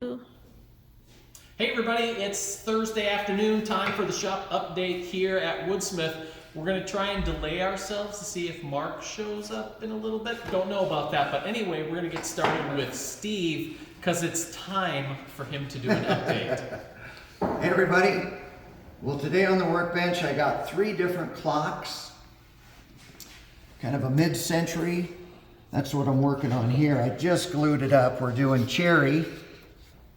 Hey everybody, it's Thursday afternoon, time for the shop update here at Woodsmith. We're going to try and delay ourselves to see if Mark shows up in a little bit. Don't know about that, but anyway, we're going to get started with Steve because it's time for him to do an update. Hey everybody, well today on the workbench I got 3 different clocks, kind of a mid-century. That's what I'm working on here. I just glued it up. We're doing cherry,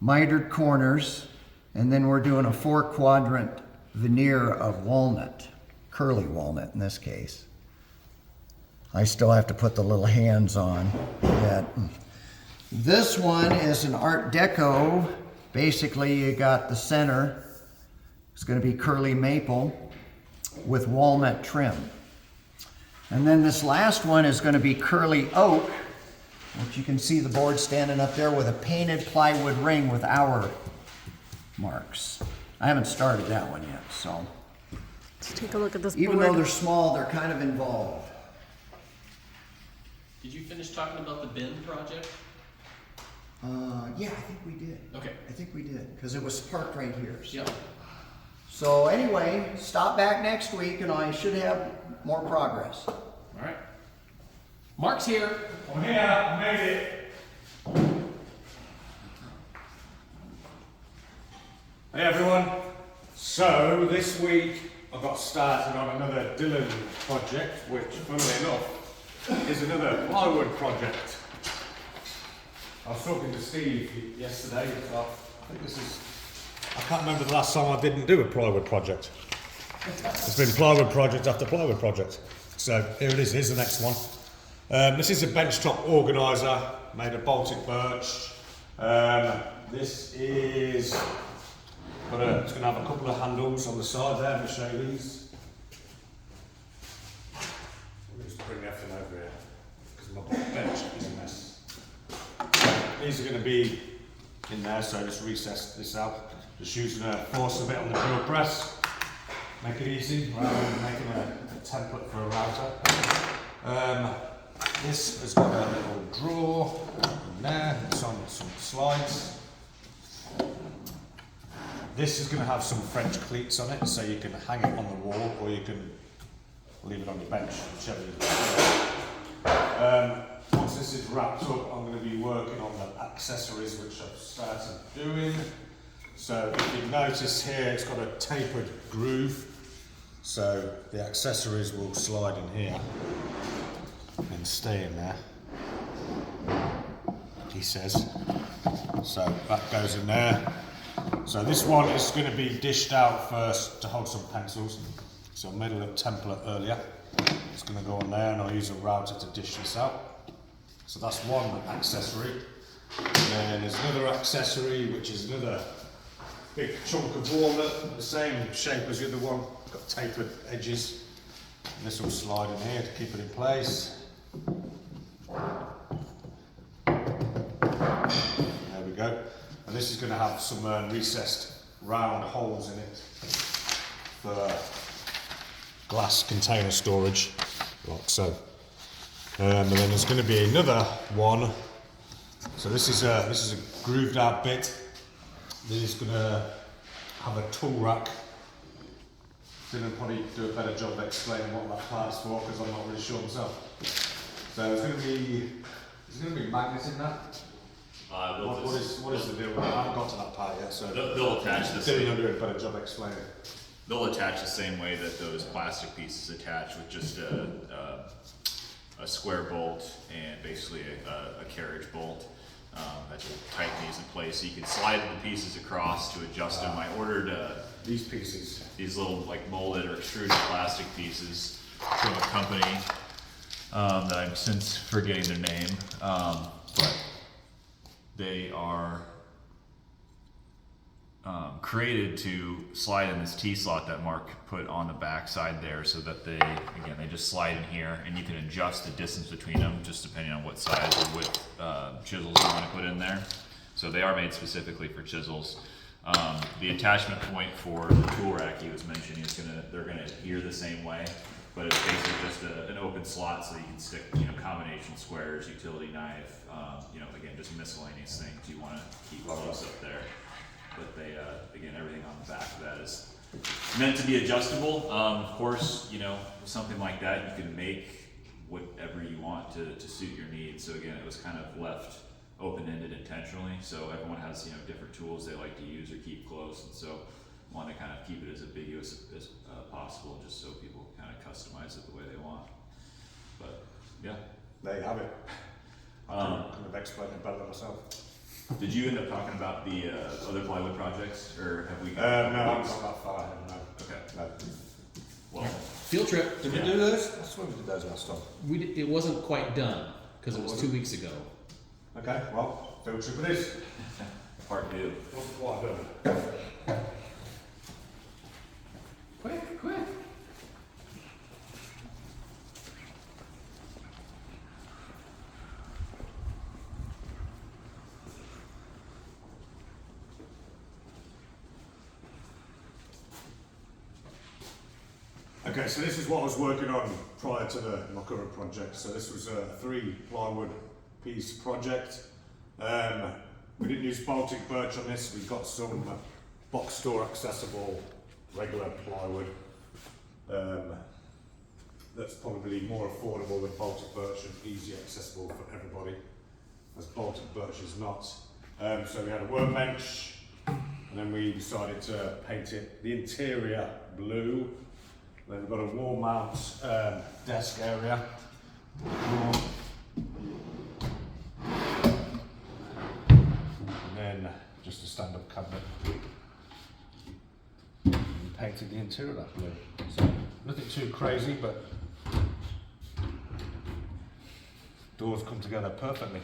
mitered corners, and then we're doing a 4-quadrant veneer of walnut, curly walnut in this case. I still have to put the little hands on yet. This one is an Art Deco. Basically you got the center, it's going to be curly maple with walnut trim. And then this last one is going to be curly oak, which you can see the board standing up there with a painted plywood ring with hour marks. I haven't started that one yet, so. Let's take a look at this Even board. though they're small, they're kind of involved. Did you finish talking about the bin project? Yeah, I think we did. Okay. I think we did, because it was parked right here. So. Yep. So anyway, stop back next week and I should have more progress. All right. Mark's here. I'm here, I made it. Hey everyone. So this week I got started on another Dylan project, which funnily enough is another plywood project. I was talking to Steve yesterday. I think this is, I can't remember the last time I didn't do a plywood project. It's been plywood project after plywood project. So here it is, here's the next one. This is a benchtop organiser made of Baltic birch. This is, it's going to have a couple of handles on the side there. Let me show you these. Let me just bring everything over here because my bench is a mess. These are going to be in there, so just recess this out. Just using a force a bit on the drill press. Make it easy rather than making a template for a router. This has got a little drawer in there, it's on some slides. This is going to have some French cleats on it, so you can hang it on the wall or you can leave it on your bench, whichever you prefer. Once this is wrapped up, I'm going to be working on the accessories which I've started doing. So if you notice here, it's got a tapered groove, so the accessories will slide in here and stay in there, he says. So that goes in there. So this one is going to be dished out first to hold some pencils. So I made a little template earlier. It's going to go on there and I'll use a router to dish this out. So that's one accessory. And then there's another accessory which is another big chunk of walnut, the same shape as the other one, got tapered edges. And this will slide in here to keep it in place. There we go. And this is going to have some recessed round holes in it for glass container storage, like so. And then there's going to be another one. So this is a grooved out bit. This is going to have a tool rack. Dylan probably do a better job of explaining what that part's for because I'm not really sure myself. So there's going to be magnets in that. What is the deal with that? I haven't got to that part yet, so they'll attach the Dylan same. will do a better job explaining. They'll attach the same way that those plastic pieces attach, with just a square bolt and basically a carriage bolt that will tighten these in place. So you can slide the pieces across to adjust them. I ordered These pieces. these little like molded or extruded plastic pieces from a company that I'm since forgetting their name, but they are created to slide in this T-slot that Mark put on the back side there, so that they just slide in here, and you can adjust the distance between them just depending on what size or width chisels you want to put in there. So they are made specifically for chisels. The attachment point for the tool rack he was mentioning is they're gonna adhere the same way. but it's basically just an open slot so you can stick, combination squares, utility knife, again, just miscellaneous things you want to keep close up there. But they, again, everything on the back of that is meant to be adjustable. Of course, with something like that, you can make whatever you want to suit your needs. So again, it was kind of left open-ended intentionally. So everyone has, different tools they like to use or keep close. And so want to kind of keep it as ambiguous as possible, just so people kind of customize it the way they want. But yeah. There you have it. I couldn't have explained it better myself. Did you end up talking about the other plywood projects, or have we? No, I'm not that far ahead. No. Okay. No. Well, Field trip. Did we do those? I swear we did those last time. It wasn't quite done because it was 2 weeks ago. Okay, well, field trip it is. part 2. What I've done. Quick. Okay, so this is what I was working on prior to my current project. So this was a 3 plywood piece project. We didn't use Baltic birch on this. We got some box store accessible regular plywood. That's probably more affordable than Baltic birch and easy accessible for everybody, as Baltic birch is not. So we had a workbench, and then we decided to paint it the interior blue. Then we've got a wall mount desk area. And then just a stand-up cabinet. And painted the interior that blue. So nothing too crazy, but doors come together perfectly.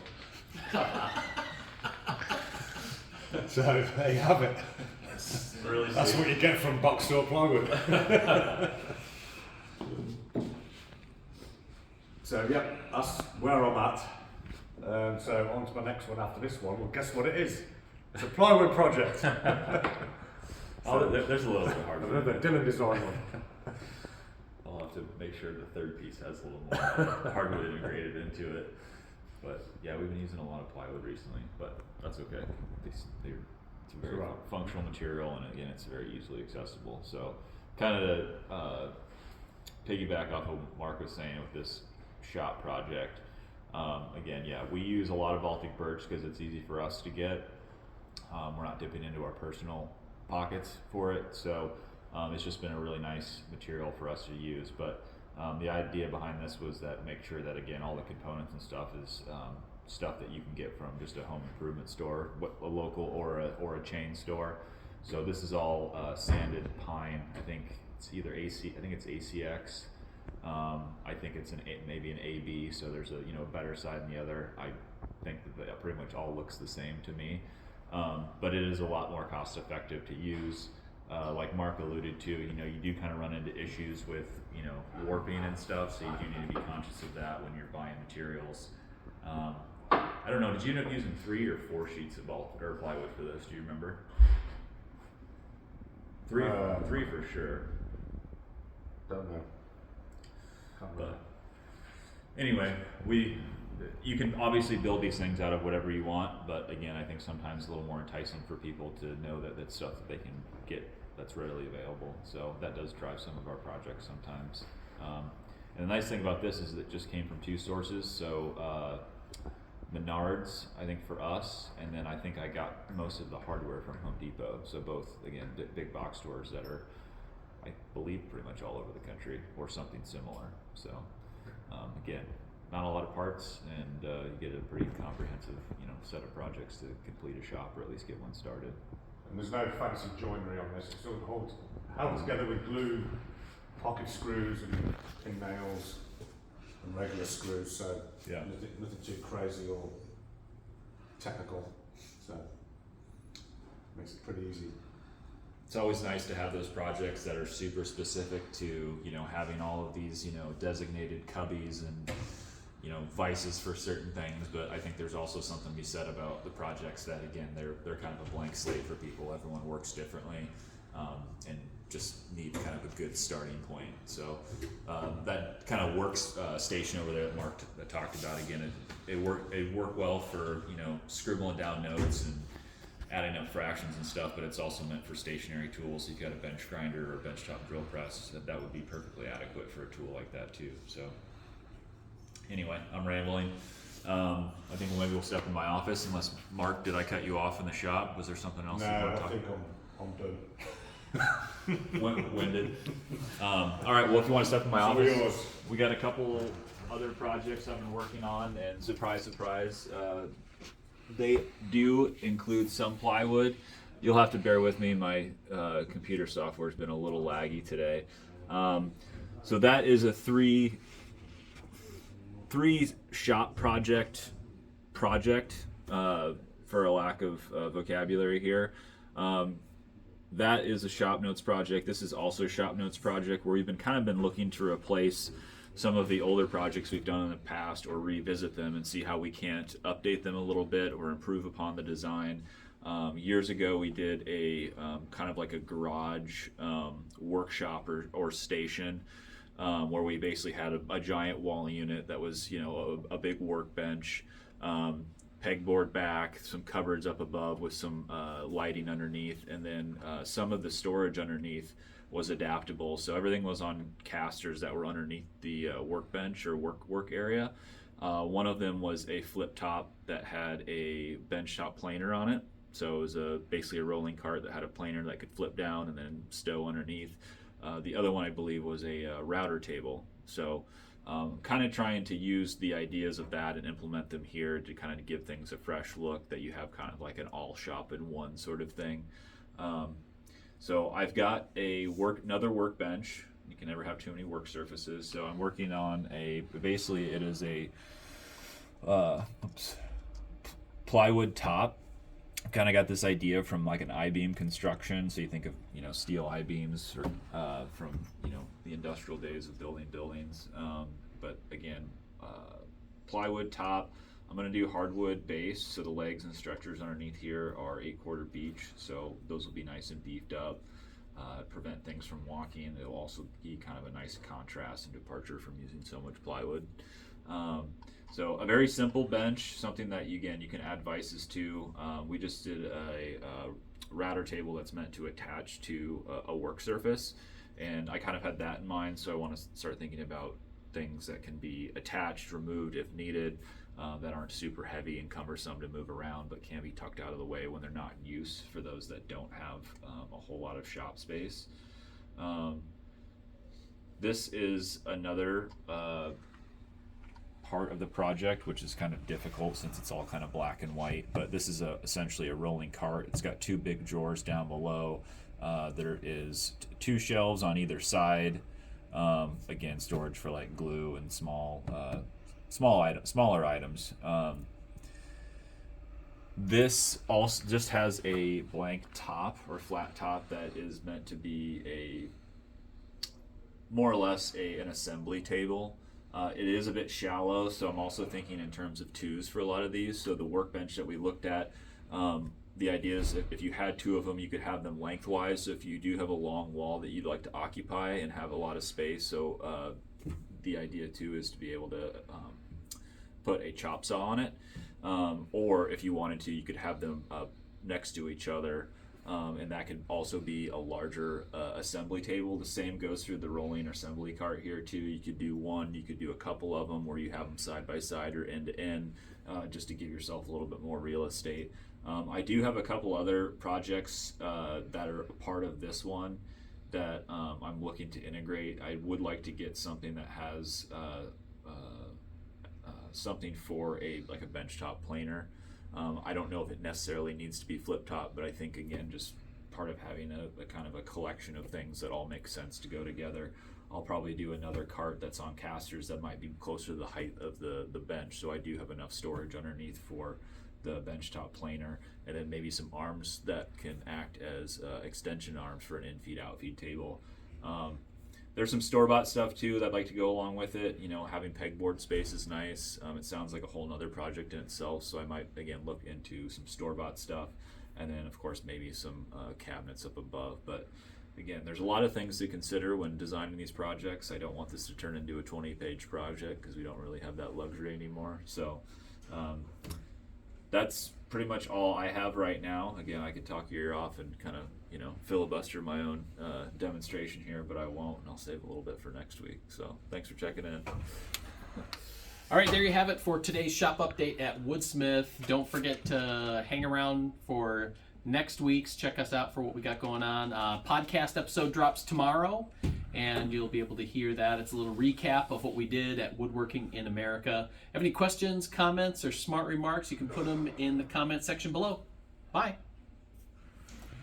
So there you have it. Really That's what you get from box store plywood. So yeah, that's where I'm at. So on to my next one after this one. Well, guess what it is? It's a plywood project. There's a little bit hard. Another Dylan design one. I'll have to make sure the third piece has a little more hardwood integrated into it. But yeah, we've been using a lot of plywood recently, but that's okay. It's a very functional material, and again, it's very easily accessible. So, kind of to piggyback off of what Mark was saying with this shop project. Again, yeah, we use a lot of Baltic birch because it's easy for us to get. We're not dipping into our personal pockets for it, so it's just been a really nice material for us to use. But the idea behind this was that make sure that, again, all the components and stuff is stuff that you can get from just a home improvement store, a local or a chain store. So this is all sanded pine. I think it's either AC. I think it's ACX. I think it's maybe an AB. So there's a better side than the other. I think that pretty much all looks the same to me. But it is a lot more cost effective to use. Like Mark alluded to, you do kind of run into issues with, warping and stuff, so you do need to be conscious of that when you're buying materials. I don't know, did you end up using 3 or 4 sheets of plywood for this? Do you remember? 3 for sure. Don't know. Can't remember. But anyway, you can obviously build these things out of whatever you want, but again, I think sometimes it's a little more enticing for people to know that it's stuff that they can get that's readily available. So that does drive some of our projects sometimes. And the nice thing about this is that it just came from 2 sources. So Menards, I think, for us, and then I think I got most of the hardware from Home Depot. So both, again, big box stores that are, I believe, pretty much all over the country or something similar. So again, not a lot of parts, and you get a pretty comprehensive, set of projects to complete a shop, or at least get one started. And there's no fancy joinery on this. It's all held together with glue, pocket screws, and pin nails, and regular screws. So Yeah. nothing too crazy or technical. So makes it pretty easy. It's always nice to have those projects that are super specific to, having all of these, designated cubbies and, vices for certain things. But I think there's also something to be said about the projects that, again, they're kind of a blank slate for people. Everyone works differently. and just need kind of a good starting point. So that kind of works station over there that Mark talked about, again, it worked well for, you know, scribbling down notes and adding up fractions and stuff, but it's also meant for stationary tools. So you've got a bench grinder or a benchtop drill press, that would be perfectly adequate for a tool like that too. So anyway, I'm rambling. I think maybe we'll step in my office, unless, Mark, did I cut you off in the shop? Was there something else? No, you want to I talk think I'm done. Winded. All right, well, if you want to step in my It's all office, yours. we got a couple other projects I've been working on, and surprise, surprise, they do include some plywood. You'll have to bear with me, my computer software's been a little laggy today. So that is a three shop project, for a lack of vocabulary here. That is a shop notes project. This is also a shop notes project where we've been looking to replace some of the older projects we've done in the past, or revisit them and see how we can't update them a little bit or improve upon the design. Years ago, we did a kind of like a garage workshop or station, where we basically had a giant wall unit that was, you know, a big workbench, pegboard back, some cupboards up above with some lighting underneath, and then some of the storage underneath was adaptable. So everything was on casters that were underneath the workbench or work area. One of them was a flip top that had a benchtop planer on it. So it was basically a rolling cart that had a planer that could flip down and then stow underneath. The other one, I believe, was a router table. So kind of trying to use the ideas of that and implement them here to kind of give things a fresh look, that you have kind of like an all shop in one sort of thing. So I've got another workbench. You can never have too many work surfaces. So I'm working on basically it is a plywood top. Kind of got this idea from like an I-beam construction. So you think of, you know, steel I-beams or from, you know, the industrial days of building buildings. But again, plywood top. I'm going to do hardwood base, so the legs and stretchers underneath here are 8/4 beech, so those will be nice and beefed up, prevent things from walking. It'll also be kind of a nice contrast and departure from using so much plywood. So a very simple bench, something that you can add vices to. We just did a router table that's meant to attach to a work surface, and I kind of had that in mind, so I want to start thinking about things that can be attached, removed if needed, that aren't super heavy and cumbersome to move around, but can be tucked out of the way when they're not in use for those that don't have a whole lot of shop space. This is another part of the project, which is kind of difficult since it's all kind of black and white, but this is essentially a rolling cart. It's got two big drawers down below. There is two shelves on either side. Again, storage for like glue and smaller items. This also just has a blank top or flat top that is meant to be more or less an assembly table. It is a bit shallow, so I'm also thinking in terms of twos for a lot of these. So the workbench that we looked at, the idea is if you had two of them, you could have them lengthwise. So if you do have a long wall that you'd like to occupy and have a lot of space, so the idea too is to be able to put a chop saw on it, or if you wanted to, you could have them next to each other, and that could also be a larger assembly table. The same goes through the rolling assembly cart here too. You could do one, you could do a couple of them where you have them side by side or end to end, just to give yourself a little bit more real estate. I do have a couple other projects that are a part of this one that I'm looking to integrate. I would like to get something that has something for a benchtop planer. I don't know if it necessarily needs to be flip top, but I think again, just part of having a kind of a collection of things that all make sense to go together. I'll probably do another cart that's on casters that might be closer to the height of the bench, so I do have enough storage underneath for the benchtop planer, and then maybe some arms that can act as extension arms for an in-feed out-feed table. There's some store-bought stuff too that I'd like to go along with it. You know, having pegboard space is nice. It sounds like a whole nother project in itself, so I might again look into some store-bought stuff. and then of course maybe some cabinets up above. But again, there's a lot of things to consider when designing these projects. I don't want this to turn into a 20-page project because we don't really have that luxury anymore. So that's pretty much all I have right now. Again, I could talk your ear off and kind of, you know, filibuster my own demonstration here, but I won't, and I'll save a little bit for next week. So thanks for checking in. All right, there you have it for today's shop update at Woodsmith. Don't forget to hang around for next week's. Check us out for what we got going on. Podcast episode drops tomorrow, and you'll be able to hear that. It's a little recap of what we did at Woodworking in America. Have any questions, comments, or smart remarks, you can put them in the comment section below. Bye.